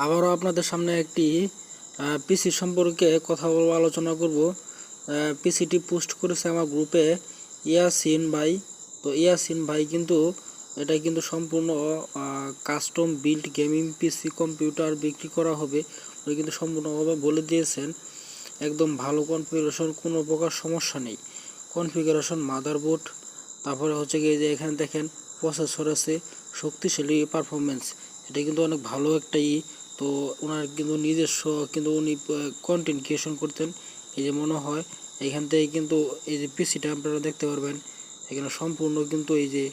আবারও আপনাদের সামনে একটি পিসি সম্পর্কে কথা বলবো, আলোচনা করব। পিসিটি পোস্ট করেছে আমার গ্রুপে ইয়াসিন ভাই। তো ইয়াসিন ভাই কিন্তু এটা কিন্তু সম্পূর্ণ কাস্টম বিল্ড গেমিং পিসি কম্পিউটার বিক্রি করা হবে। উনি কিন্তু সম্পূর্ণভাবে বলে দিয়েছেন, একদম ভালো কনফিগারেশন, কোনো প্রকার সমস্যা নেই। কনফিগারেশন, মাদারবোর্ড, তারপরে হচ্ছে গিয়ে যে এখানে দেখেন প্রসেসর আছে, শক্তিশালী পারফরমেন্স, এটা কিন্তু অনেক ভালো একটা তো ওনার কিন্তু নিজস্ব কিন্তু উনি কন্টেন্ট ক্রিয়েশন করতেন। এই যে মনে হয় এখান থেকে কিন্তু এই যে পিসিটা আপনারা দেখতে পারবেন, এখানে সম্পূর্ণ কিন্তু এই যে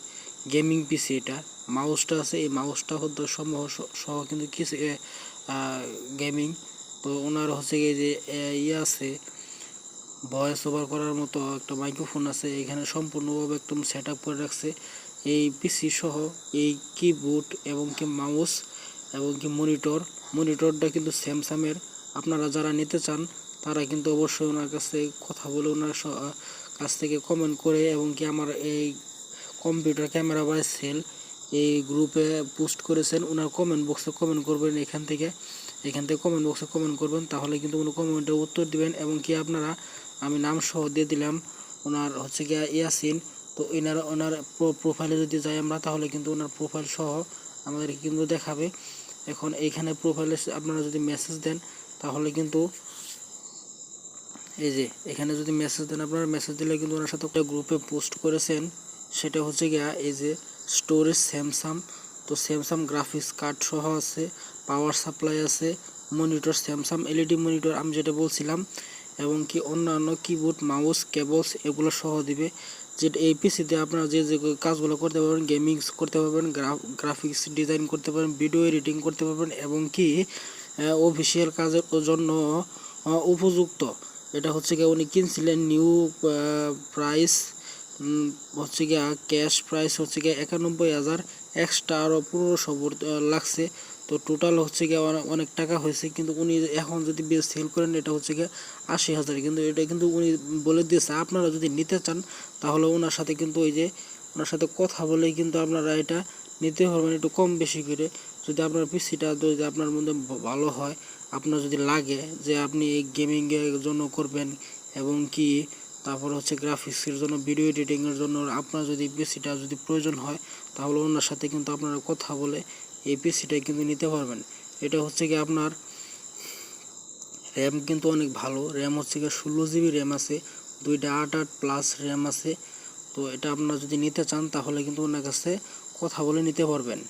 গেমিং পিসি, এটা মাউসটা আছে, এই মাউসটা হচ্ছে সম্ভব সহ কিন্তু কিছু গেমিং। তো ওনার হচ্ছে গিয়ে যে আছে ভয়েস ওভার করার মতো একটা মাইক্রোফোন আছে, এখানে সম্পূর্ণভাবে একদম সেট আপ করে রাখছে। এই পিসি সহ এই কিবোর্ড এবং কি মাউস এবং কি মনিটরটা কিন্তু স্যামসাংয়ের। আপনারা যারা নিতে চান তারা কিন্তু অবশ্যই ওনার কাছে কথা বলে ওনার কাছ থেকে কমেন্ট করে, এবং কি আমার এই কম্পিউটার ক্যামেরা বাই সেল এই গ্রুপে পোস্ট করেছেন, ওনার কমেন্ট বক্সে কমেন্ট করবেন। এখান থেকে কমেন্ট বক্সে কমেন্ট করবেন, তাহলে কিন্তু উনি কমেন্টে উত্তর দিবেন। এবং কি আপনারা, আমি নাম সহ দিয়ে দিলাম, ওনার হচ্ছে গিয়া ইয়াসিন। তো ওনার প্রোফাইলে যদি যাই আমরা, তাহলে কিন্তু ওনার প্রোফাইল সহ আমাদেরকে কিন্তু দেখাবে। এখন এইখানে প্রোফাইলে আপনারা যদি মেসেজ দেন, তাহলে কিন্তু এই যে এখানে যদি মেসেজ দেন, আপনারা মেসেজ দিলে কিন্তু ওনার সাথে গ্রুপে পোস্ট করেছেন, সেটা হচ্ছে গিয়া এই যে স্টোরেজ স্যামসাং। তো স্যামসাং গ্রাফিক্স কার্ড সহ আছে, পাওয়ার সাপ্লাই আছে, মনিটর স্যামসাং এলইডি মনিটর আমি যেটা বলছিলাম, এবং কি অন্যান্য কিবোর্ড, মাউস, কেবলস এগুলো সহ দিবে। যেটা এই পিসিতে আপনারা যে যে কাজগুলো করতে পারবেন, গেমিং করতে পারবেন, গ্রাফিক্স ডিজাইন করতে পারবেন, ভিডিও এডিটিং করতে পারবেন, এবং কি অফিসিয়াল কাজের জন্য উপযুক্ত। এটা হচ্ছে গিয়ে উনি কিনছিলেন নিউ প্রাইস হচ্ছে গিয়ে ক্যাশ প্রাইস হচ্ছে গিয়ে 91,000, এক্সট্রা আরও 1500 লাগছে। তো টোটাল হচ্ছে গিয়ে অনেক টাকা হয়েছে। কিন্তু উনি এখন যদি সেল করেন, এটা হচ্ছে গিয়ে 80,000। কিন্তু এটা কিন্তু উনি বলে দিয়েছে, আপনারা যদি নিতে চান তাহলে ওনার সাথে কিন্তু ওনার সাথে কথা বলেই কিন্তু আপনারা এটা নিতে পারবেন, একটু কম বেশি করে। যদি আপনার পিসিটা যদি আপনার মধ্যে ভালো হয়, আপনার যদি লাগে যে আপনি এই গেমিংয়ের জন্য করবেন, এবং কি তারপর হচ্ছে গ্রাফিক্সের জন্য, ভিডিও এডিটিংয়ের জন্য আপনার যদি পিসিটা যদি প্রয়োজন হয়, তাহলে ওনার সাথে কিন্তু আপনারা কথা বলে এই পিসিটা কিন্তু নিতে পারবেন। এটা হচ্ছে কি আপনার র্যাম কিন্তু অনেক ভালো, র্যাম হচ্ছে কি 16 GB র্যাম আছে, 2টা 8+8 র্যাম আছে। তো এটা আপনারা যদি নিতে চান, তাহলে কিন্তু ওনার কাছে কথা বলে নিতে পারবেন।